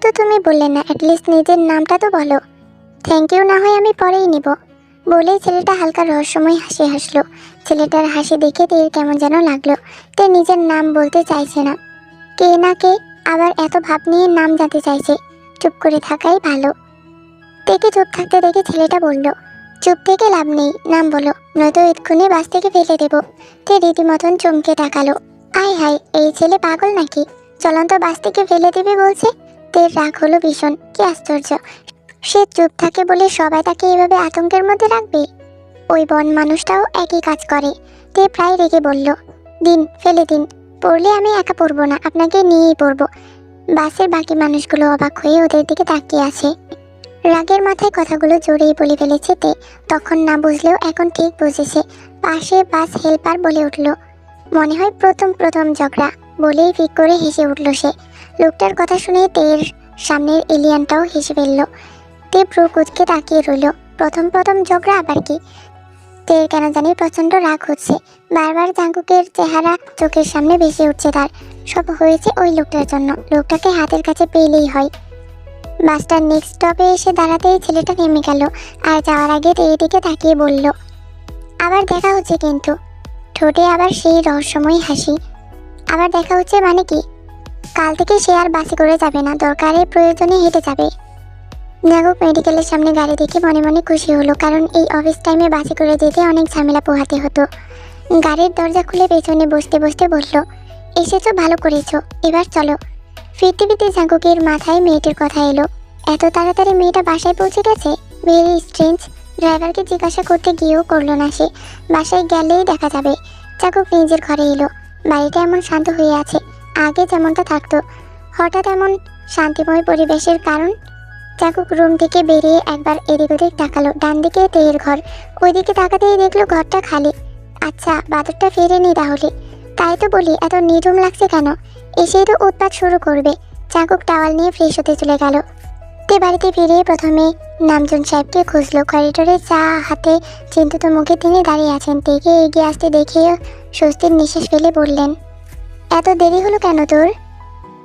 তো তুমি বললে না, অ্যাটলিস্ট নিজের নামটা তো বলো। থ্যাংক ইউ না হয় আমি পরেই নেব। বলেই ছেলেটা হালকা রহস্যময় হাসি হাসলো। ছেলেটার হাসি দেখে তের কেমন যেন লাগলো। তে নিজের নাম বলতে চাইছে না। কে না কে আবার এত ভাব নিয়ে নাম জানতে চাইছে। চুপ করে থাকাই ভালো। তেকে চুপ থাকতে দেখে ছেলেটা বলল, চুপ থেকে লাভ নেই, নাম বলো, নয়তো এক্ষুনি বাস থেকে ফেলে দেবো। তে রীতিমতন চমকে তাকালো। আয় হায়, এই ছেলে পাগল নাকি? চলন্ত বাস থেকে ফেলে দেবে বলছে। তের রাগ হলো ভীষণ। কি আশ্চর্য, সে চুপ থাকে বলে সবাই তাকে এভাবে আতঙ্কের মধ্যে রাখবে। ওই বন মানুষটাও একই কাজ করে। তে প্রায় রেগে বলল, দিন, ফেলে দিন। পড়লে আমি একা পড়বো না, আপনাকে নিয়েই পড়বো। বাসের বাকি মানুষগুলো অবাক হয়ে ওদের দিকে তাকিয়ে আছে। রাগের মাথায় কথাগুলো জোরেই বলে ফেলেছে তে। তখন না বুঝলেও এখন ঠিক বুঝেছে। পাশে বাস হেল্পার বলে উঠল, মনে হয় প্রথম প্রথম ঝগড়া। বলেই ফিক করে হেসে উঠল সে। লোকটার কথা শুনে তের সামনের এলিয়ানটাও হেসে ফেলল। তে ভ্রু কুঁচকে তাকিয়ে রইল। প্রথম প্রথম ঝগড়া আবার কি? তের কেন জানি প্রচন্ড রাগ হচ্ছে। বারবার জাঙ্কুকের চেহারা চোখের সামনে ভেসে উঠছে তার। সব হয়েছে ওই লোকটার জন্য। লোকটাকে হাতের কাছে পেলেই হয়। বাসটার নেক্সট স্টপে এসে দাঁড়াতেই ছেলেটা নেমে গেল। আর যাওয়ার আগে তের দিকে তাকিয়ে বলল, আবার দেখা হচ্ছে কিন্তু। ঠোঁটে আবার সেই রহস্যময় হাসি। আবার দেখা হচ্ছে মানে কি? কাল থেকে সে আর বাসে করে যাবে না, দরকারে প্রয়োজনে হেঁটে যাবে। জাঙ্কুক মেডিকেলের সামনে গাড়ি দেখে মনে মনে খুশি হলো, কারণ এই অফিস টাইমে বাসে করে যেতে অনেক ঝামেলা পোহাতে হতো। গাড়ির দরজা খুলে পেছনে বসতে বসতে বলল, এসেছো, ভালো করেছো, এবার চলো। ফিরতে ফিরতে জাঙ্কুকের মাথায় মেয়েটির কথা এলো। এত তাড়াতাড়ি মেয়েটা বাসায় পৌঁছে গেছে, ভেরি স্ট্রেঞ্জ। ড্রাইভারকে জিজ্ঞাসা করতে গিয়েও করলো না সে। বাসায় গেলেই দেখা যাবে। জাঙ্কুক নিজের ঘরে এলো। বাড়িটা এমন শান্ত হয়ে আছে, আগে যেমনটা থাকতো। হঠাৎ এমন শান্তিময় পরিবেশের কারণ? জাঙ্কুক রুম থেকে বেরিয়ে একবার এদিক ওদিক তাকালো। ডান দিকে তেহের ঘর। ওইদিকে তাকাতেই দেখলো ঘরটা খালি। আচ্ছা, বাদরটা ফেরেনি তাহলে। তাই তো বলি, এত নির্মম লাগছে কেন? এসেই তো উৎপাত শুরু করবে। জাঙ্কুক টাওয়াল নিয়ে ফ্রেশ হতে চলে গেল। তে বাড়িতে ফিরে প্রথমে নামজন সাহেবকে খুঁজলো। করিডোরে চা হাতে চিন্তিত মুখে তিনি দাঁড়িয়ে আছেন। তেকে এগিয়ে আসতে দেখে স্বস্তির নিঃশ্বাস ফেলে বললেন, এত দেরি হলো কেন তোর?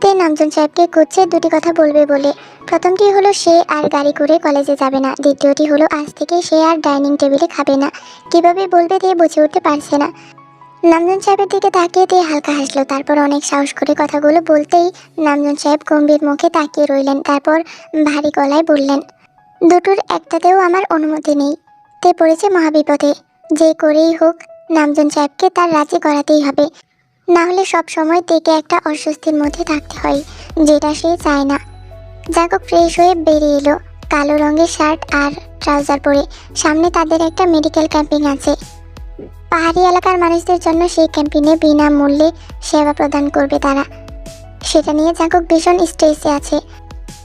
তে নামজন সাহেবকে খুঁজছে দুটি কথা বলবে বলে। প্রথমটি হলো সে আর গাড়ি করে কলেজে যাবে না। দ্বিতীয়টি হলো আজ থেকে সে আর ডাইনিং টেবিলে খাবে না। কিভাবে বলবে তে বুঝে উঠতে পারছে না। নামজন সাহেবের দিকে তাকিয়ে তে হালকা হাসলো। তারপর অনেক সাহস করে কথাগুলো বলতেই নামজন সাহেব গম্ভীর মুখে তাকিয়ে রইলেন। তারপর ভারী গলায় বললেন, দুটোর একটাতেও আমার অনুমতি নেই। তে পড়েছে মহাবিপদে। যে করেই হোক নামজন সাহেবকে তার রাজি করাতেই হবে, না হলে সব সময় তেকে একটা অস্বস্তির মধ্যে থাকতে হয়, যেটা সে চায় না। জাঙ্কুক ফ্রেশ হয়ে বেরিয়ে এলো, কালো রঙের শার্ট আর ট্রাউজার পরে। সামনে তাদের একটা মেডিকেল ক্যাম্পিং আছে। পাহাড়ি এলাকার মানুষদের জন্য সেই ক্যাম্পিংয়ে বিনামূল্যে সেবা প্রদান করবে তারা। সেটা নিয়ে জাঙ্কুক ভীষণ স্ট্রেসে আছে।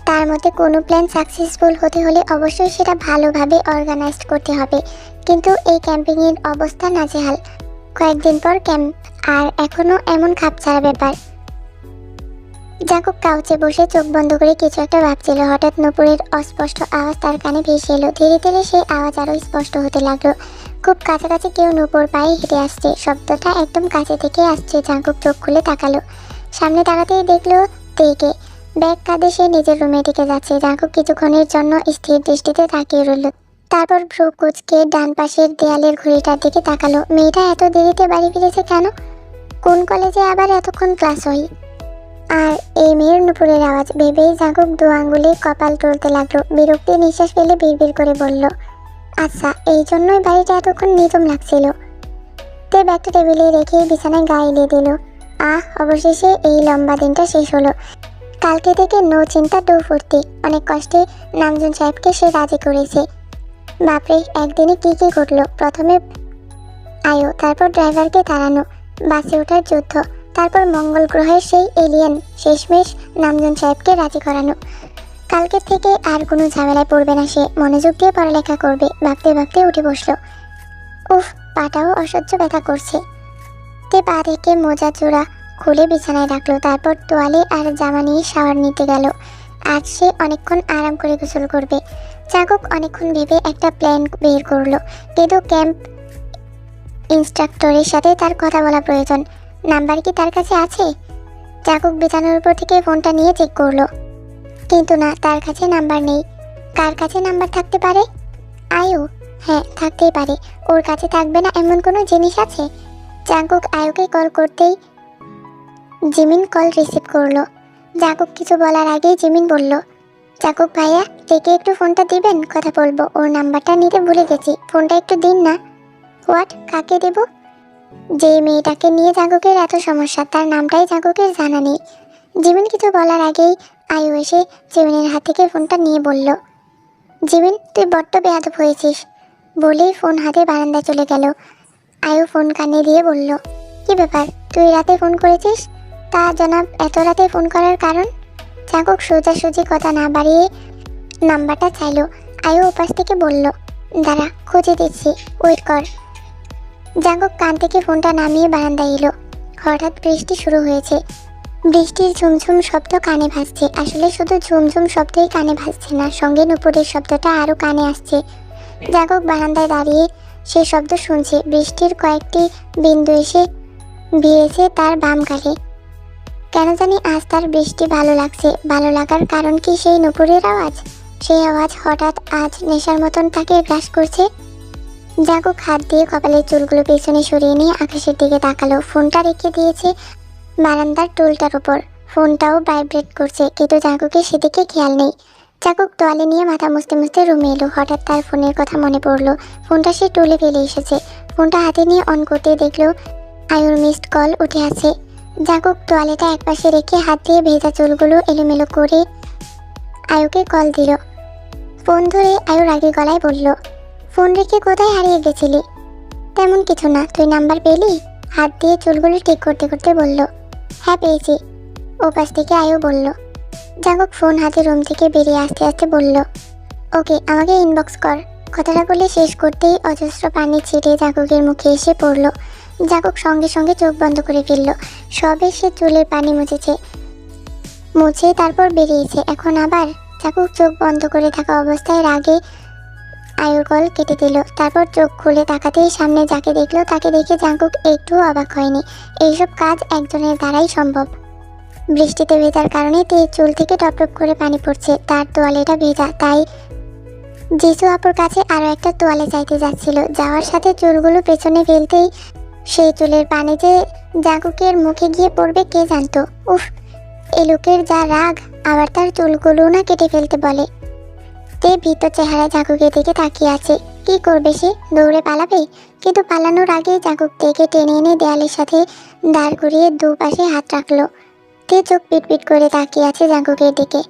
তার মধ্যে কোনো প্ল্যান সাকসেসফুল হতে হলে অবশ্যই সেটা ভালোভাবে অর্গানাইজড করতে হবে। কিন্তু এই ক্যাম্পিংয়ের অবস্থা নাজেহাল। কয়েকদিন পর ক্যাম্প, আর এখনও এমন খাপছাড়া ব্যাপার। জাঙ্কুক কাউচে বসে চোখ বন্ধ করে কিছু একটা ভাবছিল। হঠাৎ নূপুরের অস্পষ্ট আওয়াজ তার কানে ভেসে এলো। ধীরে ধীরে সেই আওয়াজ আরও স্পষ্ট হতে লাগলো। খুব কাছাকাছি কেউ নূপুর পায়ে হেঁটে আসছে। শব্দটা একদম কাছে থেকে আসছে। জাঙ্কুক চোখ খুলে তাকালো। সামনে তাকাতেই দেখলো তেকে। ব্যাগ কাঁধে সে নিজের রুমের দিকে যাচ্ছে। জাঙ্কুক কিছুক্ষণের জন্য স্থির দৃষ্টিতে তাকিয়ে রইল। তারপর ভ্রু কুঁচকে ডান পাশের দেয়ালের ঘড়িটার দিকে তাকালো। মেয়েটা এত দেরিতে বাড়ি ফিরেছে কেন? কোন কলেজে আবার এতক্ষণ ক্লাস হয়? আর এই মেয়ের নুপুরের আওয়াজ ভেবেই জাঙ্কুক দু আঙ্গুলে কপাল তুলতে লাগলো। বিরক্তি নিঃশ্বাস ফেলে বিড়বিড় করে বলল, আচ্ছা, এই জন্যই বাড়িটা এতক্ষণ নির্জন লাগছিল। তে ব্যাগটা টেবিলে রেখে বিছানায় গা এলিয়ে দিল। অবশেষে এই লম্বা দিনটা শেষ হলো। কালকে থেকে নো চিন্তা ডো ফুর্তি। অনেক কষ্টে নামজন সাহেবকে সে রাজি করেছে। বাপরে, একদিনে কি কি ঘটলো! প্রথমে আয়ো, তারপর ড্রাইভারকে তাড়ানো, বাসে ওঠার যুদ্ধ, তারপর মঙ্গল গ্রহের সেই এলিয়েন, শেষমেশ নামজন সাহেবকে রাজি করানো। কালকে থেকে আর কোনো ঝামেলায় পড়বে না সে। মনোযোগ দিয়ে পড়ালেখা করবে। ভাবতে ভাবতে উঠে বসলো। উফ, পাটাও অসহ্য ব্যথা করছে। তে পা থেকে মোজা চূড়া খুলে বিছানায় রাখলো। তারপর তোয়ালে আর জামা নিয়ে শাওয়ার নিতে গেল। আজ সে অনেকক্ষণ আরাম করে গোসল করবে। জাঙ্কুক অনেকক্ষণ ভেবে একটা প্ল্যান বের করলো, কিন্তু ক্যাম্প ইনস্ট্রাক্টরের সাথে তার কথা বলা প্রয়োজন। নাম্বার কি তার কাছে আছে? জাঙ্কুক বিছানার উপর থেকে ফোনটা নিয়ে চেক করলো। কিন্তু না, তার কাছে নাম্বার নেই। কার কাছে নাম্বার থাকতে পারে? আয়ু? হ্যাঁ, থাকতেই পারে। ওর কাছে থাকবে না এমন কোনো জিনিস আছে? জাঙ্কুক আয়ুকে কল করতেই জিমিন কল রিসিভ করলো। জাঙ্কুক কিছু বলার আগেই জিমিন বলল, জাঙ্কুক ভাইয়া, থেকে একটু ফোনটা দিবেন, কথা বলবো। ওর নাম্বারটা নিতে ভুলে গেছি, ফোনটা একটু দিন না। হোয়াট? কাকে দেব? যে মেয়েটাকে নিয়ে জাঙ্কুকের এত সমস্যা, তার নামটাই জাঙ্কুকের জানা নেই। জিমিন কিছু বলার আগেই আয়ু এসে জিমিনের হাত থেকে ফোনটা নিয়ে বলল, জিমিন, তুই বড্ড বেয়াদব হয়েছিস, বলেই ফোন হাতে বারান্দায় চলে গেল। আয়ু ফোন কানে দিয়ে বলল, কি ব্যাপার, তুই রাতে ফোন করেছিস? তা জনাব, এত রাতে ফোন করার কারণ? জাঙ্কুক সোজাসুজি কথা না বাড়িয়ে নাম্বারটা চাইলো। আয়ু ওপাশ থেকে বলল, দাঁড়া, খুঁজে দিচ্ছি, ওয়েট কর। জাঙ্কুক কান থেকে ফোনটা নামিয়ে বারান্দায় এলো। হঠাৎ বৃষ্টি শুরু হয়েছে। বৃষ্টির ঝুমঝুম শব্দ কানে ভাসছে। আসলে শুধু ঝুমঝুম শব্দই কানে ভাসছে না, সঙ্গে নুপুরের শব্দটা আরও কানে আসছে। জাঙ্কুক বারান্দায় দাঁড়িয়ে সেই শব্দ শুনছে। বৃষ্টির কয়েকটি বিন্দু এসে ভিড়েছে তার বাম গালে। কেন জানি আজ তার বৃষ্টি ভালো লাগছে। ভালো লাগার কারণ কি সেই নুপুরের আওয়াজ? সেই আওয়াজ হঠাৎ আজ নেশার মতন তাকে গ্রাস করছে। জাঙ্কুক হাত দিয়ে কপালের চুলগুলো পেছনে সরিয়ে নিয়ে আকাশের দিকে তাকালো। ফোনটা রেখে দিয়েছে বারান্দার টুলটার উপর। ফোনটাও ভাইব্রেট করছে, কিন্তু জাঙ্কুকের সেদিকে খেয়াল নেই। জাঙ্কুক তোয়ালে নিয়ে মাথা মুছতে মুছতে রুমে এলো। হঠাৎ তার ফোনের কথা মনে পড়লো। ফোনটা সে টুলে ফেলে এসেছে। ফোনটা হাতে নিয়ে অন করতে দেখলো আয়ুর মিসড কল উঠে আছে। জাঙ্কুক তোয়ালেটা একপাশে রেখে হাত দিয়ে ভেজা চুলগুলো এলোমেলো করে আয়ুকে কল দিল। ফোন ধরে আয়ু রাগী গলায় বলল, ফোন রেখে কোথায় হারিয়ে গেছিলি? তেমন কিছু না, তুই নাম্বার পেলি? হাত দিয়ে চুলগুলো ঠিক করতে করতে বলল, হ্যাঁ পেয়েছি। ওপাশ থেকে আয়ু বলল। জাঙ্কুক ফোন হাতে রুম থেকে বেরিয়ে আসতে আসতে বলল, ওকে, আমাকে ইনবক্স কর। কথাটা বলে শেষ করতেই অজস্র পানি ছিটে জাঙ্কুকের মুখে এসে পড়ল। জাঙ্কুক সঙ্গে সঙ্গে চোখ বন্ধ করে ফেলল। সবে সে চুলের পানি মুছে তারপর বেরিয়েছে, এখন আবার? জাঙ্কুক চোখ বন্ধ করে থাকা অবস্থায় রাগে আয়ুর কল কেটে দিল। তারপর চোখ খুলে তাকাতেই সামনে যাকে দেখলো তাকে দেখে জাঙ্কুক একটু অবাক হয়নি। এইসব কাজ একজনের দ্বারাই সম্ভব। বৃষ্টিতে ভেজার কারণে তের চুল থেকে টপ টপ করে পানি পড়ছে। তার তোয়ালেটা ভেজা, তাই জিসু আপুর কাছে আরও একটা তোয়ালে চাইতে যাচ্ছিল। যাওয়ার সাথে চুলগুলো পেছনে ফেলতেই সেই চুলের পানি যে জাঙ্কুকের মুখে গিয়ে পড়বে কে জানতো। উফ, এ লোকের যা রাগ, আবার তার চুলগুলো না কেটে ফেলতে বলে। তে ভীত চেহারায় জাঙ্কুকের দিকে তাকিয়ে আছে। কি করবে সে? দৌড়ে পালাবে? কিন্তু পালানোর আগেই জাঙ্কুক তেকে টেনে এনে দেয়ালের সাথে দাঁড় করিয়ে দুপাশে হাত রাখলো। তে চোখ পিটপিট করে তাকিয়ে আছে জাঙ্কুকের দিকে।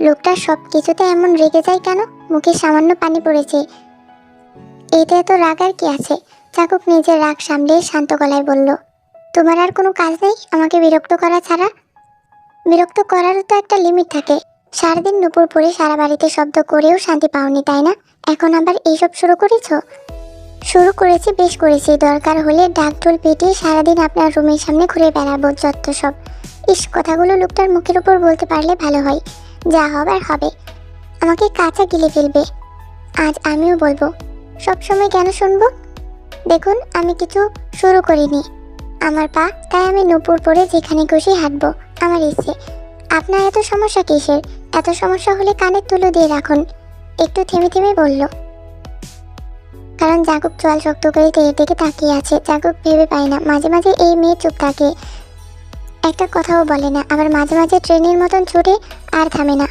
লোকটা সব কিছুতে এমন রেগে যায় কেন? মুখে সামান্য পানি পড়েছে, এতে এত রাগ আর কি আছে? জাঙ্কুক নিজের রাগ সামলে শান্ত গলায় বলল, তোমার আর কোনো কাজ নেই আমাকে বিরক্ত করা ছাড়া? বিরক্ত করারও তো একটা লিমিট থাকে। সারাদিন নুপুর পরে সারা বাড়িতে শব্দ করেও শান্তি পাওনি, তাই না? এখন আবার এইসব শুরু করেছো? শুরু করেছি, বেশ করেছি। দরকার হলে ডাকঢোল পিটিয়ে সারাদিন আপনার রুমের সামনে ঘুরে বেড়াবো, যত সব। ইস, কথাগুলো লোকটার মুখের উপর বলতে পারলে ভালো হয়। যা হবার হবে, আমাকে কাঁচা গিলে ফেলবে। আজ আমিও বলবো। সবসময় কেন শুনবো? দেখুন, আমি কিছু শুরু করিনি। আমার পা, তাই আমি নুপুর পরে যেখানে খুশি হাঁটবো, আমার ইচ্ছে। আপনার এত সমস্যা কিসের? এত সমস্যা হলে কানের তুলো দিয়ে রাখুন। একটু থেমে থেমে বলল। কারণ জাঙ্কুক চোয়াল শক্ত করে তেয়ের দিকে তাকিয়ে আছে। জাঙ্কুক ভেবে পায় না, মাঝে মাঝে এই মেয়ে চুপ থাকে, একটা কথাও বলে না, আবার মাঝে মাঝে ট্রেনের মতন ছুটে আর থামে না।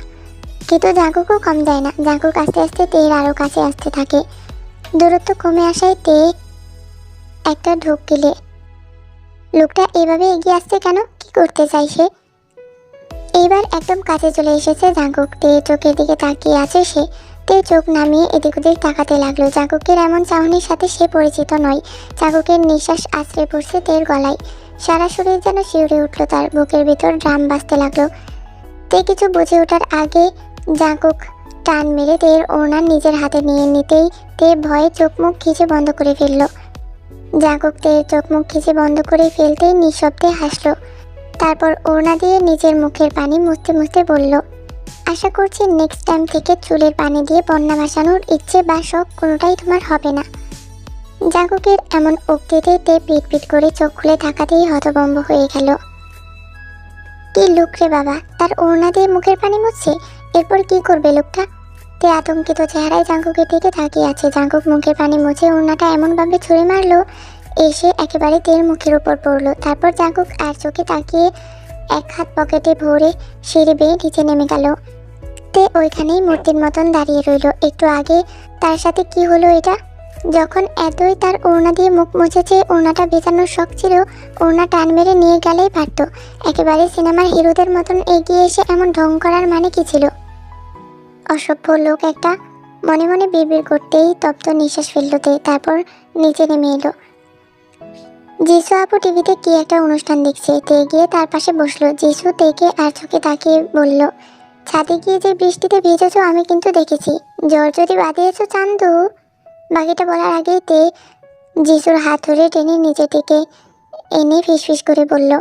কিন্তু জাঙ্কুকও কম দেয় না। জাঙ্কুক আস্তে আস্তে তেয়ের আরও কাছে আসতে থাকে। দূরত্ব কমে আসায় তে একটা ঢোক গিলে। লোকটা এভাবে এগিয়ে আসছে কেন? কি করতে চাই সে? এইবার একদম কাছে চলে এসেছে জাঙ্কুক। তে চোখের দিকে তাকিয়ে আছে সে। তে চোখ নামিয়ে এদিক ওদিক তাকাতে লাগলো। জাঙ্কুকের এমন চাহনির সাথে সে পরিচিত নয়। জাঙ্কুকের নিঃশ্বাস আশ্রয় পড়ছে তের গলায়। সারা শরীর যেন শিউরে উঠলো, তার বুকের ভিতর ড্রাম বাজতে লাগলো। তে কিছু বুঝে ওঠার আগে জাঙ্কুক টান মেরে তের ওড়না নিজের হাতে নিয়ে নিতেই তে ভয়ে চোখ মুখ খিচে বন্ধ করে ফেললো। জাঙ্কুক তের চোখ মুখ খিচে বন্ধ করে ফেলতেই নিঃশব্দে হাসলো। তারপর ওড়না দিয়ে নিজের মুখের পানি মুছতে মুছতে বলল, আশা করছি নেক্সট টাইম থেকে চুলের পানি দিয়ে বন্যা ভাসানোর ইচ্ছে বা শখ কোনোটাই তোমার হবে না। জাঙ্কুকের এমন উক্তিতে তে পিট পিট করে চোখ খুলে থাকাতেই হতভম্ব হয়ে গেল। কি লুক রে বাবা, তার ওড়না দিয়ে মুখের পানি মুছছে! এরপর কি করবে লোকটা? তে আতঙ্কিত চেহারায় জাঙ্কুকের দিকে তাকিয়ে আছে। জাঙ্কুক মুখের পানি মুছে ওড়নাটা এমনভাবে ছুঁড়ে মারলো এসে একেবারে তের মুখের উপর পড়লো। তারপর জাঙ্কুক আর চোখে তাকিয়ে এক হাত পকেটে ভরে সিঁড়ি বেয়ে নিচে নেমে গেল। তে ওইখানেই মূর্তির মতন দাঁড়িয়ে রইল। একটু আগে তার সাথে কি হলো এটা? যখন এতই তার ওড়না দিয়ে মুখ মুছেছে, ওড়নাটা ভেজানোর শখ ছিল, ওড়না টান মেরে নিয়ে গেলেই পারত। একেবারে সিনেমার হিরোদের মতন এগিয়ে এসে এমন ঢং করার মানে কি ছিল? অসভ্য লোক একটা, মনে মনে বিড়বিড় করতেই তপ্ত নিঃশ্বাস ফেলতে। তারপর নিচে নেমে এলো। যিশু আপু টিভিতে কি একটা অনুষ্ঠান দেখছে। তে গিয়ে তার পাশে বসলো। যিশু তেকে আর চোখে তাকিয়ে বলল, ছাদে গিয়ে যে বৃষ্টিতে ভিজেছ আমি কিন্তু দেখেছি। জ্বর যদি বাঁধিয়েছ চান্দু। বাকিটা বলার আগেই তে যিশুর হাত ধরে টেনে নিচে থেকে এনে ফিসফিস করে বলল,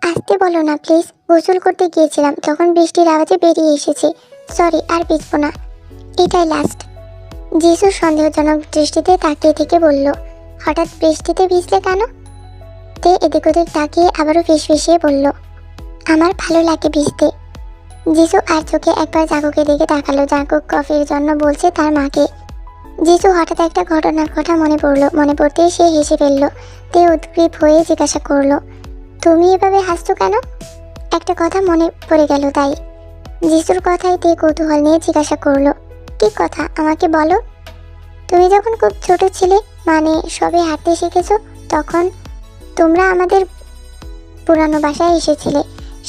আসতে বলো না প্লিজ, গোসল করতে গিয়েছিলাম, তখন বৃষ্টির আওয়াজে বেরিয়ে এসেছি। সরি, আর ভিজবো না, এটাই লাস্ট। যিশু সন্দেহজনক দৃষ্টিতে তাকিয়ে থেকে বলল, হঠাৎ বৃষ্টিতে ভিজলে কেন? তে এদিক ওদিক তাকিয়ে আবারও ফিসফিসিয়ে বলল, আমার ভালো লাগে ভিজতে। যিশু আর চোখে একবার জাঙ্কুকের দিকে তাকালো। জাঙ্কুক কফির জন্য বলছে তার মাকে। যিশু হঠাৎ একটা ঘটনার কথা মনে পড়লো। মনে পড়তেই সে হেসে ফেললো। তে উদ্গ্রীব হয়ে জিজ্ঞাসা করলো, তুমি এভাবে হাসছো কেন? একটা কথা মনে পড়ে গেল তাই। যিশুর কথায় তে কৌতূহল নিয়ে জিজ্ঞাসা করলো, কি কথা আমাকে বলো? তুমি যখন খুব ছোট ছিলে, মানে সবে হাঁটতে শিখেছো, তখন তোমরা আমাদের পুরানো বাসায় এসেছিলে।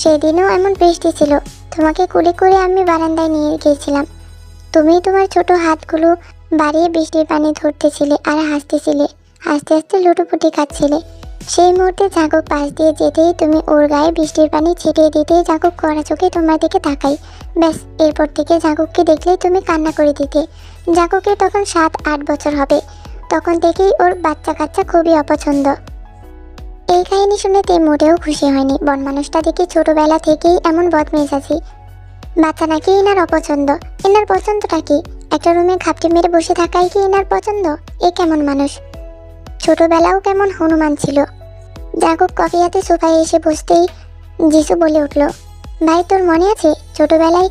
সেদিনও এমন বৃষ্টি ছিল। তোমাকে কোলে করে আমি বারান্দায় নিয়ে গিয়েছিলাম। তুমি তোমার ছোট হাতগুলো বাড়িয়ে বৃষ্টির পানি ধরতেছিলে আর হাসতেছিলে, আস্তে আস্তে লুটোপুটি খাচ্ছিলে। সেই মুহূর্তে জাঙ্কুক পাশ দিয়ে যেতেই তুমি ওর গায়ে বৃষ্টির পানি ছিটিয়ে দিতেই জাঙ্কুক কড়া চোখে তোমার দিকে তাকাই। ব্যাস, এরপর থেকে জাঙ্কুককে দেখলেই তুমি কান্না করে দিতে। জাঙ্কুকের তখন 7-8 বছর হবে। তখন থেকেই ওর বাচ্চা কাচ্চা খুবই অপছন্দ। এই কাহিনী শুনে তে মোটেও খুশি হয়নি। বনমানুষটা দেখি ছোটবেলা থেকেই এমন বদমেজাজি। বাচ্চা নাকি এনার অপছন্দ। এনার পছন্দটা কি? একটা রুমে ঘাপটি মেরে বসে থাকাই কি এনার পছন্দ? এ কেমন মানুষ? ছোটবেলাও কেমন হনুমান ছিল। জাঙ্কুক কফি হাতে সোফায় এসে বসতেই যিশু বলে উঠল, ভাই তোর মনে আছে ছোটবেলায়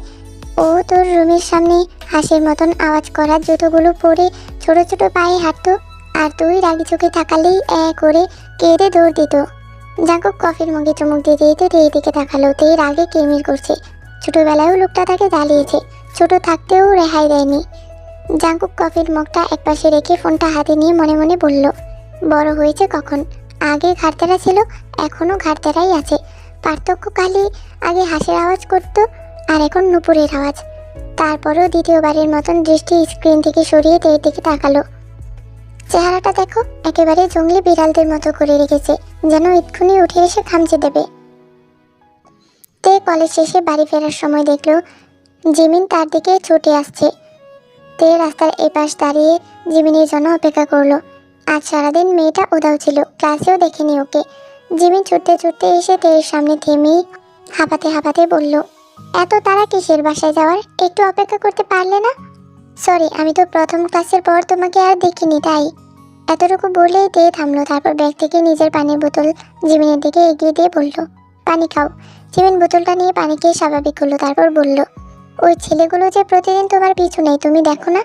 ও তোর রুমের সামনে হাঁসের মতন আওয়াজ করা জুতোগুলো পরে ছোট ছোট পায়ে হাঁটতো, আর তুই রাগি চোখে থাকালেই করে কেঁদে দৌড় দিত। জাঙ্কুক কফির মগে চুমুক দিতে দিতে তের দিকে তাকালো। তে রাগে কিরমির করছে। ছোটবেলায়ও লোকটা তাকে জ্বালিয়েছে, ছোট থাকতেও রেহাই দেয়নি। জাঙ্কুক কফির মগটা একপাশে রেখে ফোনটা হাতে নিয়ে মনে মনে বলল, বড় হয়েছে কখন? আগে ঘাটতেরা ছিল, এখনও ঘাটতেরাই আছে। পার্থক্য খালি আগে হাঁসের আওয়াজ করত আর এখন নুপুরের আওয়াজ। তারপরেও দ্বিতীয়বারের মতন দৃষ্টি স্ক্রিন থেকে সরিয়ে তের দিকে তাকালো। চেহারাটা দেখো, একেবারে জঙ্গলি বিড়ালদের মতো করে রেখেছে, যেন এক্ষুনি উঠে এসে খামচে দেবে। তে কলেজ শেষে বাড়ি ফেরার সময় দেখলো জিমিন তার দিকে ছুটে আসছে। তে রাস্তার এপাশ দাঁড়িয়ে জিমিনের জন্য অপেক্ষা করলো। আজ সারাদিন মেয়েটা উধাও ছিল, ক্লাসেও দেখেনি ওকে। জিমিন ছুটতে ছুটতে এসে তের সামনে থেমেই হাঁপাতে হাঁপাতে বলল, এত তাড়া কিসের বাসায় যাওয়ার? একটু অপেক্ষা করতে পারলে না? সরি, আমি তো প্রথম ক্লাসের পর তোমাকে আর দেখিনি তাই। এতটুকু বলেই তে থামলো। তারপর ব্যাগ থেকে নিজের পানির বোতল জিমিনের দিকে এগিয়ে দিয়ে বলল, পানি খাও। জিমিন বোতলটা নিয়ে পানি খেয়ে স্বাভাবিক হলো। তারপর বলল, ওই ছেলেগুলো যে প্রতিদিন তোমার পিছু নেই, তুমি দেখো না?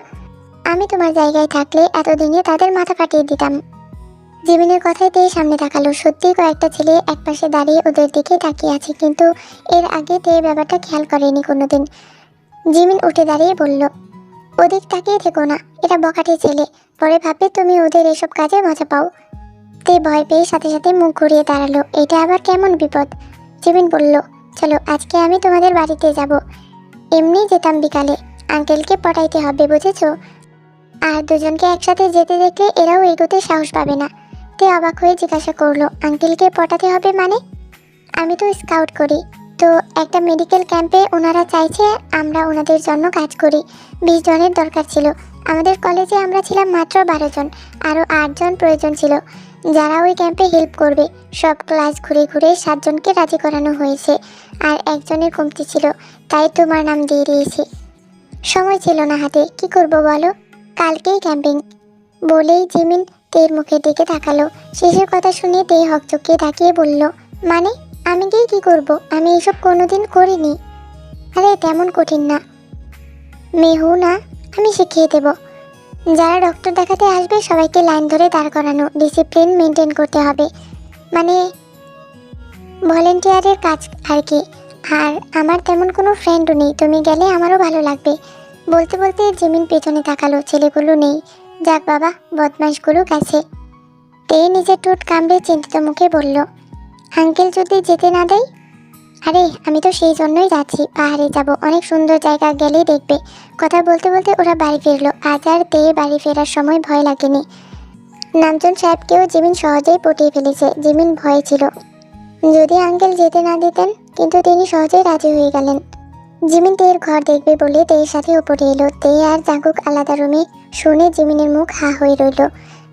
আমি তোমার জায়গায় থাকলে এতদিনে তাদের মাথা ফাটিয়ে দিতাম। জিমিনের কথায় তে সামনে তাকালো। সত্যিই কয়েকটা ছেলে একপাশে দাঁড়িয়ে ওদের দিকে তাকিয়ে আছে, কিন্তু এর আগে তে ব্যাপারটা খেয়াল করেনি কোনোদিন। জিমিন উঠে দাঁড়িয়ে বলল, ওদিক তাকিয়ে থেকো না, এটা বখাটে ছেলে, পরে ভাববে তুমি ওদের এসব কাজে মজা পাও। তে ভয় পেয়ে সাথে সাথে মুখ ঘুরিয়ে দাঁড়ালো। এটা আবার কেমন বিপদ? জিমিন বলল, চলো আজকে আমি তোমাদের বাড়িতে যাব। এমনি যেতাম বিকালে, আঙ্কেলকে পটাইতে হবে, বুঝেছো? আর দুজনকে একসাথে যেতে দেখলে এরাও এগোতে সাহস পাবে না। তে অবাক হয়ে জিজ্ঞাসা করলো, আঙ্কেলকে পটাতে হবে মানে? আমি তো স্কাউট করি, তো একটা মেডিকেল ক্যাম্পে ওনারা চাইছে আমরা ওনাদের জন্য কাজ করি। 20 জনের দরকার ছিল। আমাদের কলেজে আমরা ছিলাম মাত্র 12 জন, আরও 8 জন প্রয়োজন ছিল যারা ওই ক্যাম্পে হেল্প করবে। সব ক্লাস ঘুরে ঘুরে 7 জনকে রাজি করানো হয়েছে, আর একজনের কমতি ছিল, তাই তোমার নাম দিয়ে দিয়েছি। সময় ছিল না হাতে, কি করব বলো? কালকেই ক্যাম্পিং। বলেই জিমিন তের মুখের দিকে তাকালো। শেষের কথা শুনে তে হকচকিয়ে তাকিয়ে বলল, মানে আমি গিয়ে কি করব? আমি এসব কোনোদিন করিনি। আরে তেমন কঠিন না, মেহু না, আমি শিখিয়ে দেব। যারা ডক্টর দেখাতে আসবে সবাইকে লাইন ধরে দাঁড় করানো, ডিসিপ্লিন মেনটেন করতে হবে, মানে ভলেন্টিয়ারের কাজ আর কি। আর আমার তেমন কোনো ফ্রেন্ডও নেই, তুমি গেলে আমারও ভালো লাগবে। বলতে বলতে জিমিন পেছনে তাকালো, ছেলেগুলো নেই। যাক বাবা, বদমাইশগুলো গেছে। তে নিজের ঠোঁট কামড়ে চিন্তিত মুখে বলল, আঙ্কেল যদি যেতে না দেয়? আরে আমি তো সেই জন্যই যাচ্ছি, পাহাড়ে যাব, অনেক সুন্দর জায়গা, গেলেই দেখবে। কথা বলতে বলতে ওরা বাড়ি ফিরলো। আজ আর তে বাড়ি ফেরার সময় ভয় লাগেনি। নামজন সাহেবকেও জিমিন সহজেই পটিয়ে ফেলেছে। জিমিন ভয়ে ছিল যদি আঙ্কেল যেতে না দিতেন, কিন্তু তিনি সহজেই রাজি হয়ে গেলেন। জিমিন তের ঘর দেখবে বলে তের সাথে উপরে এলো। তে আর জাঙ্কুক আলাদা রুমে। শুনে জিমিনের মুখ হা হয়ে রইল।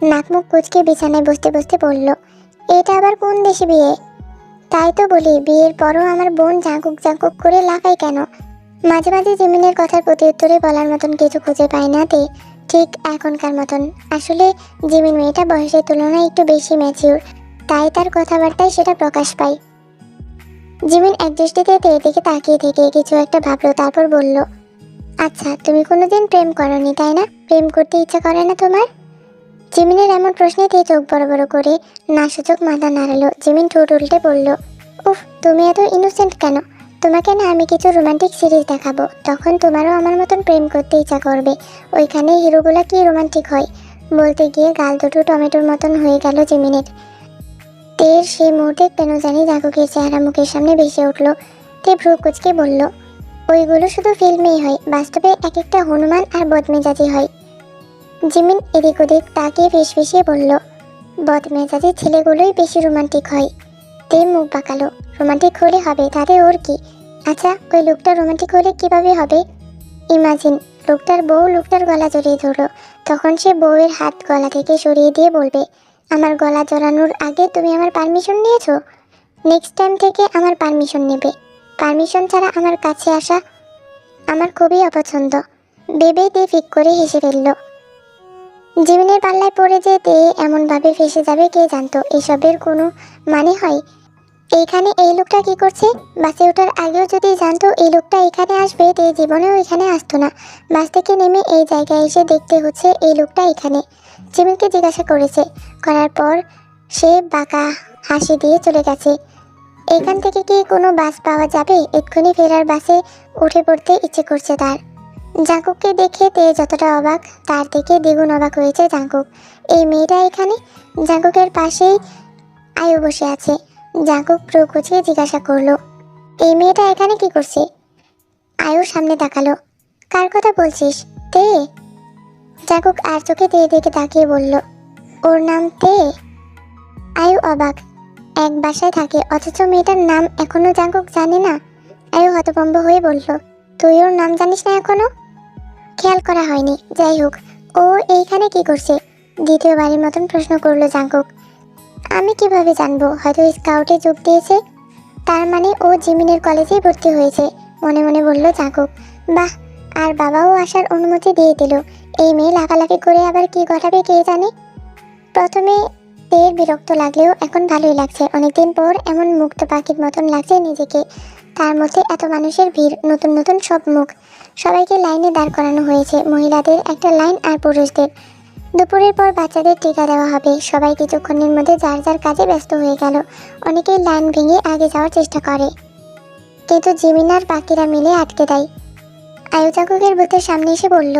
নাক মুখ কুচকে বিছানায় বসতে বসতে বলল, এটা আবার কোন দেশে বিয়ে? তাই তো বলি, বিয়ের পরও আমার বোন জাঙ্কুক জাঙ্কুক করে লাফায় কেন? মাঝে মাঝে জিমিনের কথার প্রতি উত্তরে বলার মতন কিছু খুঁজে পায় না তে, ঠিক এখনকার মতন। আসলে জিমিন মেয়েটা বয়সের তুলনায় একটু বেশি ম্যাচিউর, তাই তার কথাবার্তায় সেটা প্রকাশ পায়। জিমিন এক দৃষ্টিতে তের দিকে তাকিয়ে থেকে কিছু একটা ভাবলো, তারপর বলল, আচ্ছা তুমি কোনোদিন প্রেম করনি তাই না? প্রেম করতে ইচ্ছা করে না তোমার? জিমিনের এমন প্রশ্নে তে চোখ বড় বড় করে নাসূচক মাথা নাড়ালো। জিমিন ঠোঁট উল্টে বলল, উফ, তুমি এত ইনোসেন্ট কেন? তোমাকে না আমি কিছু রোমান্টিক সিরিজ দেখাবো, তখন তোমারও আমার মতন প্রেম করতে ইচ্ছা করবে। ওইখানে হিরোগুলা কি রোমান্টিক হয়। বলতে গিয়ে গাল দুটো টমেটোর মতন হয়ে গেল জিমিনের। তের সেই মুহূর্তে কেন জানি জাঙ্কুকের চেহারা মুখের সামনে ভেসে উঠল। তে ভ্রু কুচকে বলল, ওইগুলো শুধু ফিল্মেই হয়, বাস্তবে এক একটা হনুমান আর বদমেজাজি হয়। জিমিন এদিক ওদিক তাকিয়ে ফিসফিসিয়ে বলল, বদমেজাজি ছেলেগুলোই বেশি রোমান্টিক হয়। তে মুখ বাঁকালো, রোমান্টিক হলে হবে, তাতে ওর কি? আচ্ছা ওই লোকটা রোমান্টিক হলে কিভাবে হবে? ইমাজিন, লোকটার বউ লোকটার গলা জড়িয়ে ধরলো, তখন সে বউয়ের হাত গলা থেকে সরিয়ে দিয়ে বলবে, আমার গলা জড়ানোর আগে তুমি আমার পারমিশন নিয়েছো? নেক্সট টাইম থেকে আমার পারমিশন নেবে। পারমিশন ছাড়া আমার কাছে আসা আমার খুবই অপছন্দ। ভেবেই তে ফিক করে হেসে ফেলল। জীবনের পাল্লায় পড়ে যে তে এমনভাবে ফেসে যাবে কে জানতো। এসবের কোনো মানে হয়? এইখানে এই লোকটা কি করছে? বাসে ওঠার আগেও যদি জানতো এই লোকটা এখানে আসবে, তে জীবনেও এখানে আসতো না। বাস থেকে নেমে এই জায়গায় এসে দেখতে হচ্ছে এই লোকটা এখানে। জিমিনকে জিজ্ঞাসা করার পর সে বাঁকা হাসি দিয়ে চলে গেছে। এখান থেকে কি কোনো বাস পাওয়া যাবে? এক্ষুনি ফেরার বাসে উঠে পড়তে ইচ্ছে করছে তার। জাঙ্কুককে দেখে তে যতটা অবাক, তার থেকে দ্বিগুণ অবাক হয়েছে জাঙ্কুক। এই মেয়েটা এখানে? জাঙ্কুকের পাশেই আয়ু বসে আছে। জাঙ্কুক ভ্রু কুঁচিয়ে জিজ্ঞাসা করলো, এই মেয়েটা এখানে কি করছে? আয়ুর সামনে তাকালো, কার কথা বলছিস? তে? জাঙ্কুক আর চোখে তে দিকে তাকিয়ে বলল, ওর নাম তে? আয়ু অবাক, এক বাসায় থাকে অথচ মেয়েটার নাম এখনো জাঙ্কুক জানে না। আয়ু হতভম্ব হয়ে বলল, তুই ওর নাম জানিস না এখনো? খেয়াল করা হয়নি। যাই হোক, ও এইখানে কি করছে? দ্বিতীয়বারের মতন প্রশ্ন করলো জাঙ্কুক। আমি কিভাবে জানবো? হয়তো স্কাউটে যোগ দিয়েছে। তার মানে ও জিমিনের কলেজেই ভর্তি হয়েছে, মনে মনে বলল জাঙ্কুক। বাহ, আর বাবাও আসার অনুমতি দিয়ে দিল। এই মেয়ে লাফালাফি করে আবার কি ঘটাবে কে জানে। প্রথমে তের বিরক্ত লাগলেও এখন ভালোই লাগছে। অনেকদিন পর এমন মুক্ত পাখির মতন লাগছে নিজেকে। তার মধ্যে এত মানুষের ভিড়, নতুন নতুন সব মুখ। সবাইকে লাইনে দাঁড় করানো হয়েছে, মহিলাদের একটা লাইন আর পুরুষদের। দুপুরের পর বাচ্চাদের টিকা দেওয়া হবে। সবাই কিছুক্ষণের মধ্যে যার যার কাজে ব্যস্ত হয়ে গেল। অনেকেই লাইন ভেঙে আগে যাওয়ার চেষ্টা করে, কিন্তু জিমিনার বাকিরা মিলে আটকে দেয়। আয়ু জাঙ্কুকের বুথের সামনে এসে বলল,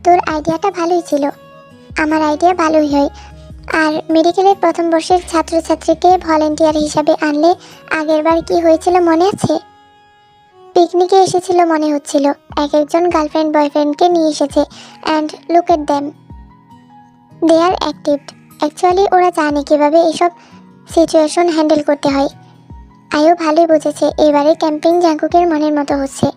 তোর আইডিয়াটা ভালোই ছিল। আমার আইডিয়া ভালোই হয়। আর মেডিকেলের প্রথম বর্ষের ছাত্রছাত্রীকে ভলেন্টিয়ার হিসাবে আনলে আগেরবার কি হয়েছিল মনে আছে? পিকনিকে এসেছিল মনে হচ্ছিল। এক একজন গার্লফ্রেন্ড বয়ফ্রেন্ডকে নিয়ে এসেছে। And look at them, they are active. Actually ওরা জানে কীভাবে এসব সিচুয়েশন হ্যান্ডেল করতে হয়। আয়ু ভালোই বুঝেছে। এবারে ক্যাম্পিং জাঙ্কুকের মনের মতো হচ্ছে।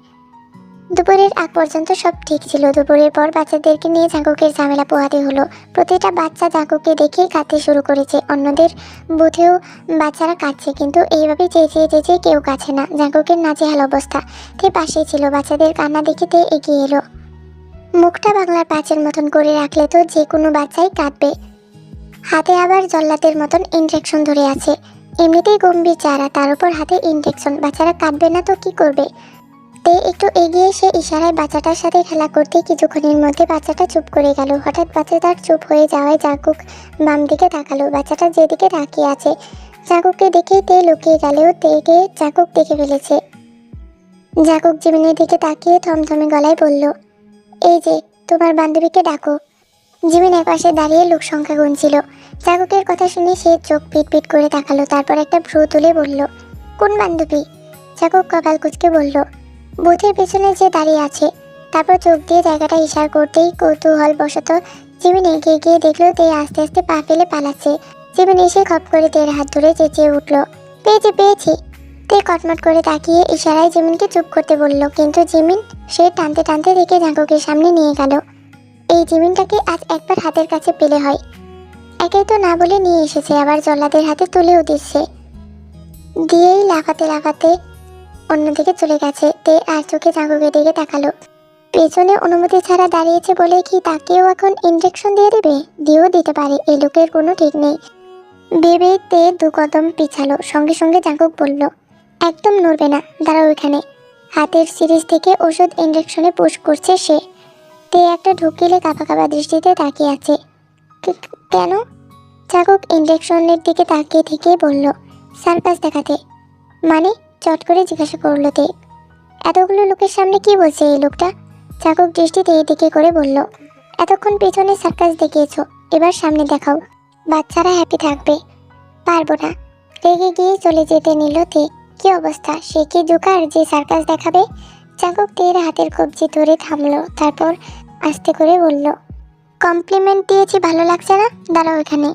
দুপুরের আগ পর্যন্ত সব ঠিক ছিল। দুপুরের পর বাচ্চাদেরকে নিয়ে জাঙ্কুকের ঝামেলা পোহাতে হলো। প্রতিটা বাচ্চা জাঙ্কুককে দেখেই কাঁদতে শুরু করেছে। অন্যদের বুথেও বাচ্চারা কাঁদছে, কিন্তু এইভাবে চেঁচিয়ে চেঁচিয়ে কেউ কাছে না। জাঙ্কুকের নাজেহাল অবস্থা। তে পাশেই ছিল। বাচ্চাদের কান্না দেখে তে এগিয়ে এলো। মুখটা বাংলার পাঁচের মতন করে রাখলে তো যে কোনো বাচ্চাই কাঁদবে। হাতে আবার জল্লাদের মতন ইনজেকশন ধরে আছে। এমনিতেই গম্ভীর চেহারা, তার উপর হাতে ইনজেকশন। বাচ্চারা কাঁদবে না তো কি করবে? তে একটু এগিয়ে এসে ইশারায় বাচ্চাটার সাথে খেলা করতে কিছুক্ষণের মধ্যে বাচ্চাটা চুপ করে গেল। হঠাৎ বাচ্চাটার চুপ হয়ে যাওয়ায় জাঙ্কুক বাম দিকে তাকালো। বাচ্চাটা যেদিকে তাকিয়ে আছে জাঙ্কুককে দেখেই তে লুকিয়ে গেলেও তেকে জাঙ্কুক দেখে ফেলেছে। জাঙ্কুক জিমিনের দিকে তাকিয়ে থমথমে গলায় বলল, এই যে তোমার বান্ধবীকে ডাকো। জিমিন একপাশে দাঁড়িয়ে লোক সংখ্যা গুনছিল। জাঙ্কুকের কথা শুনে সে চোখ পিট পিট করে তাকালো, তারপর একটা ভ্রু তুলে বলল, কোন বান্ধবী? জাঙ্কুক কপাল কুঁচকে বলল, বুথের পেছনে যে দাঁড়িয়ে আছে। তারপর চোখ দিয়ে জায়গাটা ইশারা করতেই কৌতূহল বশত জিমিন এগিয়ে গিয়ে দেখলো তে আস্তে আস্তে পা ফেলে পালাচ্ছে। জিমিন এসে খপ করে তের হাত ধরে চেঁচিয়ে উঠল, পেয়েছি পেয়েছি। তে কটমট করে তাকিয়ে ইশারায় জিমিনকে চুপ করতে বলল, কিন্তু জিমিন সে টানতে টানতে দেখে জাঙ্কুকের সামনে নিয়ে গেল। এই জিমিনটাকে আজ একবার হাতের কাছে পেলে হয়। একে তো না বলে নিয়ে এসেছে, আবার জল্লাদের হাতে তুলেও দিচ্ছে। দিয়েই লাফাতে লাফাতে অন্যদিকে চলে গেছে। তে আর চোখে জাঙ্কুকের দিকে তাকালো। পেছনে অনুমতি ছাড়া দাঁড়িয়েছে বলে কি তাকেও এখন ইনজেকশন দিয়ে দেবে? দিয়েও দিতে পারে, এই লোকের কোনো ঠিক নেই ভেবে তে দু কদম পিছালো। সঙ্গে সঙ্গে জাঙ্কুক বলল, একদম নড়বে না, দাঁড়াও এখানে। হাতের সিরিজ থেকে ওষুধ ইনজেকশনে পুশ করছে সে। তে একটা ঢুকিলে কাঁপা কাঁপা দৃষ্টিতে তাকিয়ে আছে। কেন? জাঙ্কুক ইনজেকশনের দিকে তাকিয়ে থেকে বলল, সার্কাস দেখাতে। মানে? চট করে জিজ্ঞাসা করলো তে। এতগুলো লোকের সামনে কি বলছে এই লোকটা? জাঙ্কুক দৃষ্টিতে এদিকে করে বলল, এতক্ষণ পেছনে সার্কাস দেখিয়েছো, এবার সামনে দেখাও, বাচ্চারা হ্যাপি থাকবে। পারবো না, রেগে গিয়ে চলে যেতে নিল তে। কি অবস্থা, সে কি জোকার যে সার্কাস দেখাবে? জাঙ্কুক তের হাতের কবজি ধরে থামলো, তারপর আস্তে করে বলল, কমপ্লিমেন্ট দিয়েছি ভালো লাগছে না? দাঁড়াও এখানে।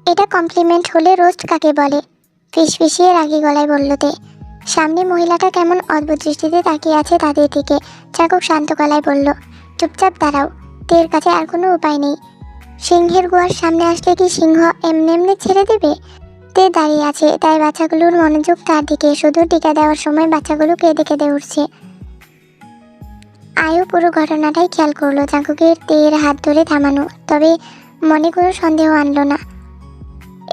এটা কমপ্লিমেন্ট হলে রোস্ট কাকে বলে? ফিসফিসিয়ে রাগী গলায় বলল তে। সামনে মহিলাটা কেমন অদ্ভুত দৃষ্টিতে তাকিয়ে আছে তাদের দিকে। জাঙ্কুক শান্ত গলায় বলল, চুপচাপ দাঁড়াও, তের কাছে আর কোনো উপায় নেই। সিংহের গুহার সামনে আসলে কি সিংহ এমনি এমনি ছেড়ে দেবে? তে দাঁড়িয়ে আছে, তাই বাচ্চাগুলোর মনোযোগ তার দিকে। শুধু টিকা দেওয়ার সময় বাচ্চাগুলো কেঁদে কেঁদে উঠছে। আয়ু পুরো ঘটনাটাই খেয়াল করলো, জাঙ্কুকের তের হাত ধরে থামানো, তবে মনে কোনো সন্দেহ আনলো না।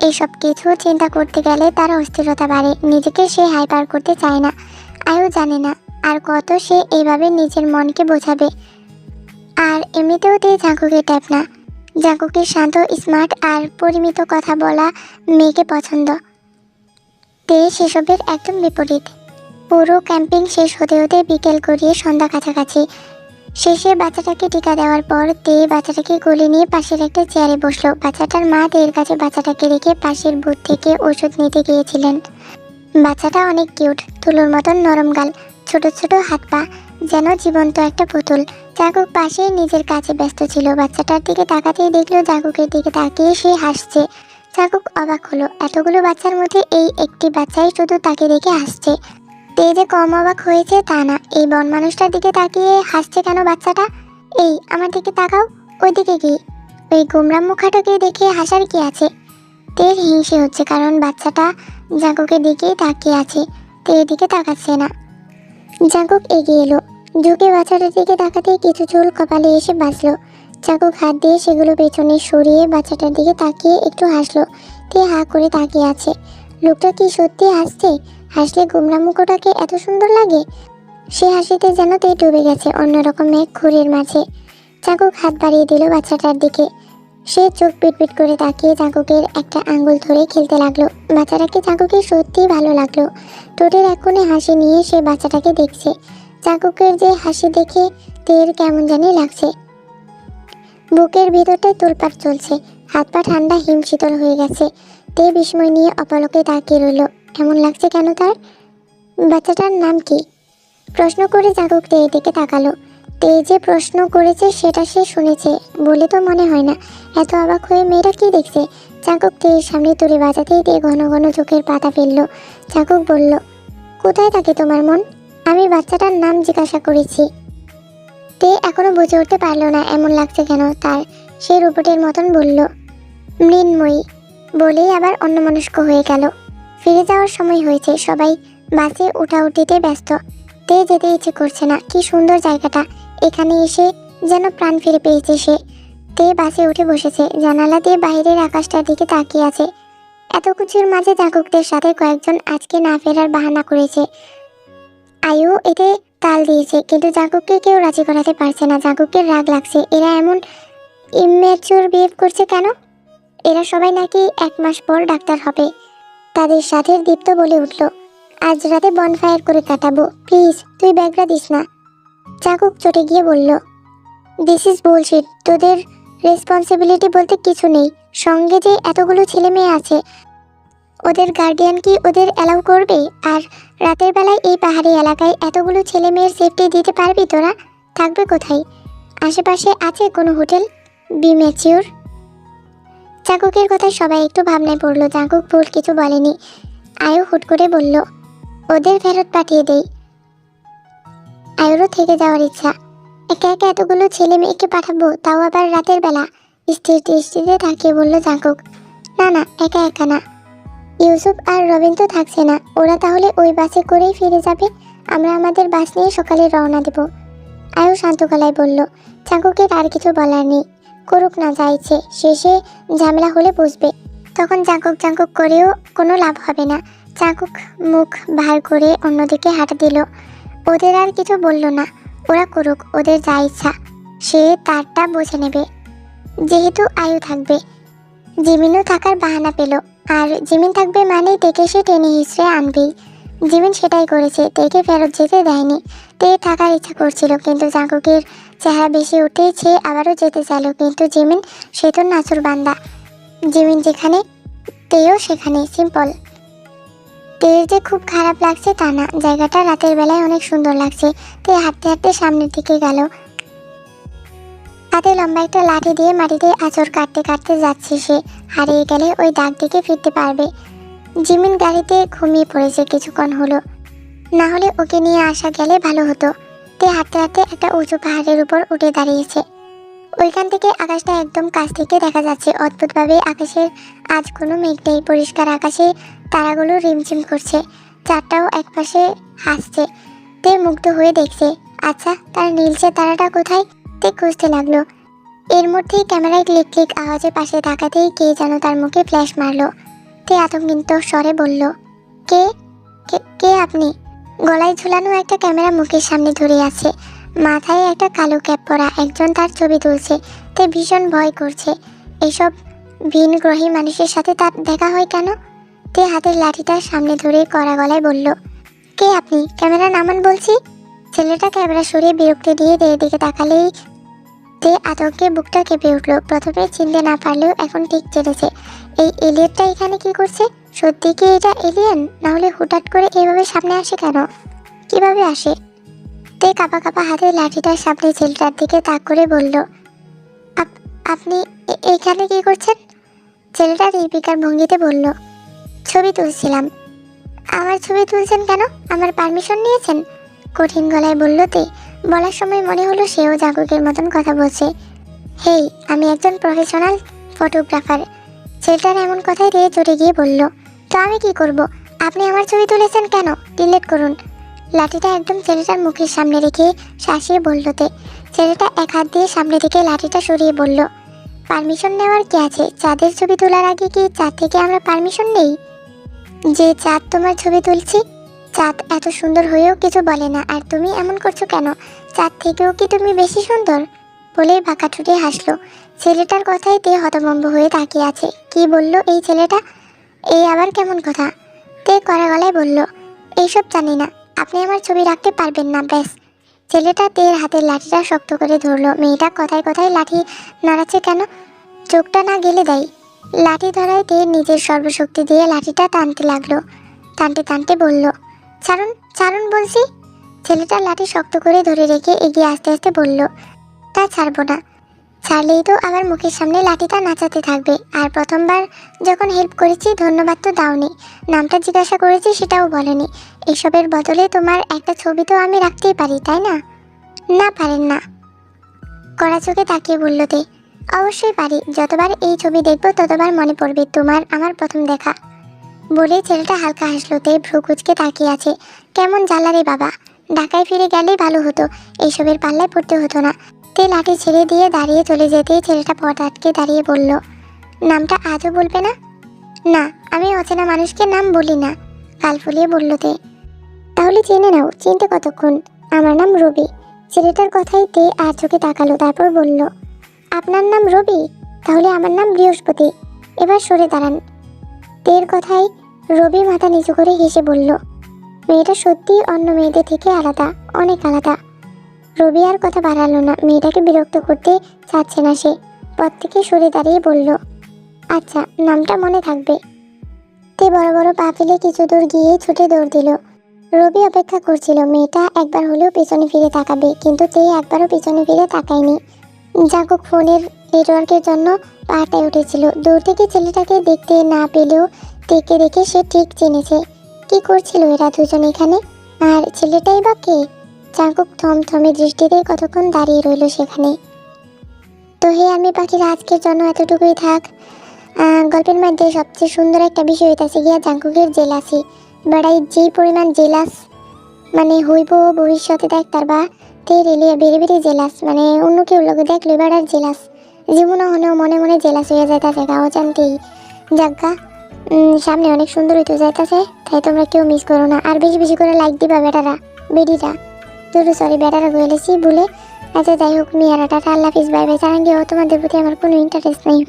এইসব কিছু চিন্তা করতে গেলে তার অস্থিরতা বাড়ে। নিজেকে সে হাইপার করতে চায় না। আয়ু জানে না আর কত সে এইভাবে নিজের মনকে বোঝাবে। আর এমনিতেও তে জাঙ্কুকের টাইপ না। জাঙ্কুকের শান্ত, স্মার্ট আর পরিমিত কথা বলা মেয়েকে পছন্দ। তে সেসবের একদম বিপরীত। পুরো ক্যাম্পিং শেষ হতে হতে বিকেল গড়িয়ে সন্ধ্যা কাছাকাছি। শেষে বাচ্চাটাকে টিকা দেওয়ার পর তে বাচ্চাটাকে কোলে নিয়ে পাশের একটা চেয়ারে বসলো। বাচ্চাটার মা তের কাছে বাচ্চাটাকে রেখে পাশের বুথ থেকে ওষুধ নিতে গিয়েছিলেন। বাচ্চাটা অনেক কিউট, তুলোর মতন নরম গাল, ছোট ছোট হাত পা, যেন জীবন্ত একটা পুতুল। জাঙ্কুক পাশে নিজের কাছে ব্যস্ত ছিল। বাচ্চাটার দিকে তাকাতেই দেখলো জাঙ্কুকের দিকে তাকিয়ে সে হাসছে। জাঙ্কুক অবাক হলো, এতগুলো বাচ্চার মধ্যে এই একটি বাচ্চাই শুধু তাকে দেখে হাসছে। তে যে কম অবাক হয়েছে তা না, এই বন মানুষটার দিকে তাকিয়ে হাসছে কেন বাচ্চাটা? এই আমার দিকে তাকাও, ওইদিকে কি? ওই গোমরাম মুখাটাকে দেখে হাসার কি আছে? তের হিংসে হচ্ছে, কারণ বাচ্চাটা জাঙ্কুকের দিকেই তাকিয়ে আছে, তের দিকে তাকাচ্ছে না। জাঙ্কুক এগিয়ে এলো, ঝুঁকে বাচ্চাটার দিকে তাকাতে কিছু চুল কপালে এসে বাঁচলো। জাঙ্কুক হাত দিয়ে সেগুলো পেছনে সরিয়ে বাচ্চাটার দিকে তাকিয়ে একটু হাসলো। তে হা করে তাকিয়ে আছে। লোকটা কি সত্যি হাসছে? হাসলে গোমরা মুখটাকে এত সুন্দর লাগে? সে হাসিতে যেন তে ডুবে গেছে অন্যরকম এক ঘুরের মাঝে। জাঙ্কুক হাত বাড়িয়ে দিল বাচ্চাটার দিকে। সে চোখ পিটপিট করে তাকিয়ে জাঙ্কুকের একটা আঙ্গুল ধরে খেলতে লাগলো। বাচ্চাটাকে জাঙ্কুকের সত্যিই ভালো লাগলো। ঠোঁটের এক কোণে হাসি নিয়ে সে বাচ্চাটাকে দেখছে। জাঙ্কুকের যে হাসি দেখে তের কেমন জানি লাগছে। বুকের ভেতরটায় তোলপাড় চলছে, হাত পা ঠান্ডা হিম শীতল হয়ে গেছে। তে বিস্ময় নিয়ে অপলকে তাকিয়ে রইল। এমন লাগছে কেন তার? বাচ্চাটার নাম কি? প্রশ্ন করে জাঙ্কুক তের দিকে তাকালো। তে যে প্রশ্ন করেছে সেটা সে শুনেছে বলে তো মনে হয় না। এত অবাক হয়ে মেয়েরা কি দেখছে? জাঙ্কুক তের সামনে তুড়ি বাজাতেই তে ঘন ঘন চোখের পাতা ফেললো। জাঙ্কুক বলল, কোথায় থাকে তোমার মন? আমি বাচ্চাটার নাম জিজ্ঞাসা করেছি। তে এখনো বুঝে উঠতে পারলো না এমন লাগছে কেন তার। সে রোবটের মতন বলল, মৃন্ময়ী, বলেই আবার অন্যমনস্ক হয়ে গেল। ফিরে যাওয়ার সময় হয়েছে, সবাই বাসে উঠাউঠিতে ব্যস্ত। তে যেতে ইচ্ছে করছে না। কি সুন্দর জায়গাটা, এখানে এসে যেন প্রাণ ফিরে পেয়েছে সে। তে বাসে উঠে বসেছে, জানালা দিয়ে বাইরের আকাশটার দিকে তাকিয়ে আছে। এত কিছুর মাঝে জাঙ্কুকদের সাথে কয়েকজন আজকে না ফেরার বাহানা করেছে। আয়ু এতে তাল দিয়েছে, কিন্তু জাঙ্কুককে কেউ রাজি করাতে পারছে না। জাঙ্কুকের রাগ লাগছে, এরা এমন ইম্যাচিওর বিহেভ করছে কেন? এরা সবাই নাকি 1 মাস পর ডাক্তার হবে। তাদের সাথে দীপ্ত বলে উঠল, আজ রাতে বনফায়ার করে কাটাবো, প্লিজ তুই ব্যাগরা দিস না। জাঙ্কুক চটে গিয়ে বলল, দিস ইজ বুলশিট, তোদের রেসপন্সিবিলিটি বলতে কিছু নেই। সঙ্গে যে এতগুলো ছেলে মেয়ে আছে, ওদের গার্ডিয়ান কি ওদের অ্যালাউ করবে? আর রাতের বেলায় এই পাহাড়ি এলাকায় এতগুলো ছেলে মেয়ের সেফটি দিতে পারবি তোরা? থাকবে কোথায়? আশেপাশে আছে কোনো হোটেল? B mature. জাঙ্কুকের কথায় সবাই একটু ভাবনায় পড়লো। জাঙ্কুক ভুল কিছু বলেনি। আয়ু হুট করে বলল, ওদের ফেরত পাঠিয়ে দেই। আয়ুরও থেকে যাওয়ার ইচ্ছা। একা একা এতগুলো ছেলে মেয়েকে পাঠাবো, তাও আবার রাতের বেলা? স্থির দৃষ্টিতে তাকিয়ে বলল জাঙ্কুক, না না, একা একা না। ইউসুফ আর রবিন তো থাকছে না, ওরা তাহলে ওই বাসে করেই ফিরে যাবে। আমরা আমাদের বাস নিয়ে সকালে রওনা দেব। আয়ু শান্ত গলায় বলল। জাঙ্কুকের আর কিছু বলার নেই, করুক না যা ইচ্ছে, শেষে ঝামেলা হলে বুঝবে। তখন জাঙ্কুক জাঙ্কুক করেও কোনো লাভ হবে না। জাঙ্কুক মুখ ভার করে অন্যদিকে হাঁটা দিল। ওদের আর কিছু বলল না। ওরা করুক, ওদের যা ইচ্ছা, সে তারটা বুঝে নেবে। যেহেতু আয়ু থাকবে, জিমিনও থাকার বাহানা পেল। আর জিমিন থাকবে মানেই তেকে সে টেনে হিসড়ে আনবেই। জিমিন সেটাই করেছে, তেকে ফেরত যেতে দেয়নি। তে থাকার ইচ্ছা করছিল, কিন্তু জাঙ্কুকের চেহারা বেশি উঠেই সে আবারও যেতে চাইল। কিন্তু জিমিন সে তো নাচুর বান্দা। জিমিন যেখানে তেও সেখানে, সিম্পল। তের যে খুব খারাপ লাগছে তা না, জায়গাটা রাতের বেলায় অনেক সুন্দর লাগছে। তে হাঁটতে হাঁটতে সামনের দিকে গেল। হাতে লম্বা একটা লাঠি দিয়ে মাটিতে আঁচড় কাটতে কাটতে যাচ্ছে সে। হারিয়ে গেলে ওই দাগ দিকে ফিরতে পারবে। জিমিন গাড়িতে ঘুমিয়ে পড়েছে কিছুক্ষণ হলো, না হলে ওকে নিয়ে আসা গেলে ভালো হতো। তে হাঁটতে হাঁটতে একটা উঁচু পাহাড়ের উপর উঠে দাঁড়িয়েছে। ওইখান থেকে আকাশটা একদম কাছ থেকে দেখা যাচ্ছে। অদ্ভুতভাবে আকাশের আজ কোনো মেঘ নেই, পরিষ্কার আকাশে তারাগুলো রিমঝিম করছে। চারটাও একপাশে হাসছে। তে মুগ্ধ হয়ে দেখছে, আচ্ছা তার নীলচে তারাটা কোথায়? তে খুঁজতে লাগলো। এর মধ্যেই ক্যামেরায় ক্লিক ক্লিক আওয়াজে পাশে তাকাতেই কে যেন তার মুখে ফ্ল্যাশ মারলো। তে আতঙ্কিত স্বরে বলল, কে কে কে আপনি? গলায় ঝুলানো একটা ক্যামেরা মুখের সামনে ধরে আছে, মাথায় একটা কালো ক্যাপ পরা একজন তার ছবি তুলছে। তে ভীষণ ভয় করছে। এসব ভিনগ্রহী মানুষের সাথে তার দেখা হয় কেন? তে হাতের লাঠিটা সামনে ধরে কড়া গলায় বলল, কে আপনি? ক্যামেরা নামান বলছি। ছেলেটা ক্যামেরা সরিয়ে বিরক্তি দিয়ে তে দিকে তাকালেই তে আতঙ্কে বুকটা কেঁপে উঠল। প্রথমে চিনতে না পারলেও এখন ঠিক চেনেছে। এই এলিয়েনটা এখানে কি করছে? সত্যি কি এটা এলিয়েন? না হলে হুটহাট করে এভাবে সামনে আসে কেন? কিভাবে আসে? তে কাঁপা কাঁপা হাতে লাঠিটার সামনে ছেলেটার দিকে তাক করে বলল, আপনি এখানে কি করছেন? ছেলেটা নির্বিকার ভঙ্গিতে বলল, ছবি তুলছিলাম। আমার ছবি তুলছেন কেন? আমার পারমিশন নিয়েছেন? কঠিন গলায় বলল তে। বলার সময় মনে হলো সেও জাঙ্কুকের মতন কথা বলছে। হেই, আমি একজন প্রফেশনাল ফটোগ্রাফার। ছেলেটার এমন কথায় তে চটে গিয়ে বলল, তো আমি কি করব? আপনি আমার ছবি তুলেছেন কেন? ডিলিট করুন। লাঠিটা একদম ছেলেটার মুখের সামনে রেখে শাসিয়ে বলল তে। ছেলেটা এক হাত দিয়ে সামনে থেকে লাঠিটা সরিয়ে বলল, পারমিশন নেওয়ার কি আছে? চাঁদের ছবি তোলার আগে কি চাঁদ থেকে আমরা পারমিশন নেই? যে চাঁদ তোমার ছবি তুলছি, চাঁদ এত সুন্দর হয়েও কিছু বলে না, আর তুমি এমন করছো কেন? চাঁদ থেকেও কি তুমি বেশি সুন্দর? বলেই বাঁকা ঠুটে হাসলো। ছেলেটার কথায় তে হতভম্ব হয়ে তাকিয়ে আছে। কি বলল এই ছেলেটা? এই আবার কেমন কথা? তে কড়া গলায় বলল, এইসব জানি না, আপনি আমার ছবি রাখতে পারবেন না, ব্যাস। ছেলেটা তের হাতের লাঠিটা শক্ত করে ধরলো। মেয়েটা কথায় কথায় লাঠি নাড়াচ্ছে কেন? চোখটা না গেলে দেয়। লাঠি ধরায় তে নিজের সর্বশক্তি দিয়ে লাঠিটা টানতে লাগলো। টানতে টানতে বলল, ছাড়ুন ছাড়ুন বলছি। ছেলেটা লাঠি শক্ত করে ধরে রেখে এগিয়ে আস্তে আস্তে বলল, তা ছাড়বো না। ছাড়লেই তো আবার মুখের সামনে লাঠিটা নাচাতে থাকবে। আর প্রথমবার যখন হেল্প করেছি ধন্যবাদ তো দাওনি, নামটা জিজ্ঞাসা করেছি সেটাও বলেনি। এসবের বদলে তোমার একটা ছবি তো আমি রাখতেই পারি, তাই না? না পারেন না। কড়া চোখে তাকিয়ে বলল তে, অবশ্যই পারি। যতবার এই ছবি দেখবো ততবার মনে পড়বে তোমার আমার প্রথম দেখা। বলে ছেলেটা হালকা হাসলো। তে ভ্রু কুঁচকে তাকিয়ে আছে। কেমন জ্বালা রে বাবা, ঢাকায় ফিরে গেলেই ভালো হতো, এইসবের পাল্লায় পড়তে হতো না। তে লাঠি ছেড়ে দিয়ে দাঁড়িয়ে চলে যেতেই ছেলেটা পথ আটকে দাঁড়িয়ে বলল, নামটা আজও বলবে না? না, আমি অচেনা মানুষকে নাম বলি না, গাল ফুলিয়ে বলল তে। তাহলে চেনে নাও, চিনতে কতক্ষণ? আমার নাম রবি। ছেলেটার কথাই তে আর চোখে তাকালো, তারপর বলল, আপনার নাম রবি? তাহলে আমার নাম বৃহস্পতি। এবার সরে দাঁড়ান। তের কথায় রবি মাথা নিচু করে হেসে বলল, মেয়েটা সত্যিই অন্য মেয়েদের থেকে আলাদা, অনেক আলাদা। রবি আর কথা বাড়ালো না, মেয়েটাকে বিরক্ত করতে চাচ্ছে না সে। পথ থেকে সরে দাঁড়িয়ে বলল, আচ্ছা, নামটা মনে থাকবে। তে বড় বড় পা ফেলে কিছু দূর গিয়ে ছুটে দৌড় দিল। রবি অপেক্ষা করছিল মেয়েটা একবার হলেও পেছনে ফিরে তাকাবে, কিন্তু তে একবারও পেছনে ফিরে তাকায়নি। জাঙ্কুক ফোনের নেটওয়ার্কের জন্য পাহাড়টায় উঠেছিল। দূর থেকে ছেলেটাকে দেখতে না পেলেও তেকে দেখে সে ঠিক চিনেছে। কি করছিল এরা দুজন এখানে? আর ছেলেটাই বা কে? জাঙ্কুক থমথমে দৃষ্টিতে কতক্ষণ দাঁড়িয়ে রইল সেখানে। তো হে আমি পাখির আজকের জন্য এতটুকুই থাক। গল্পের মধ্যে সবচেয়ে সুন্দর একটা বিষয় হইতাছে গিয়া জাঙ্কুকের জেলাসি। বেড়াই যেই পরিমাণ জেলাস মানে হইব ভবিষ্যতে দেখ তার বা তে রেলিয়া বেড়ে বেড়ে জেলাস, মানে অন্য কেউ লোকে দেখলে বেড়ার জেলাস। যেমন হলেও মনে মনে জেলাস হয়ে যাইতাছে গা অজান্তেই। যাজ্ঞা, সামনে অনেক সুন্দর হইতে যাইতাছে, তাই তোমরা কেউ মিস করো না। আর বেশি বেশি করে লাইক দিবা বেটারা, বেডিরা। দুটো সরি বেটারা বলেছি ভুলে। আচ্ছা যাই হোক, মিয়ারাটা আল্লাহ হাফিজ, বাই বাই। জানান গিয়েও তোমাদের প্রতি আমার কোনো ইন্টারেস্ট নেই।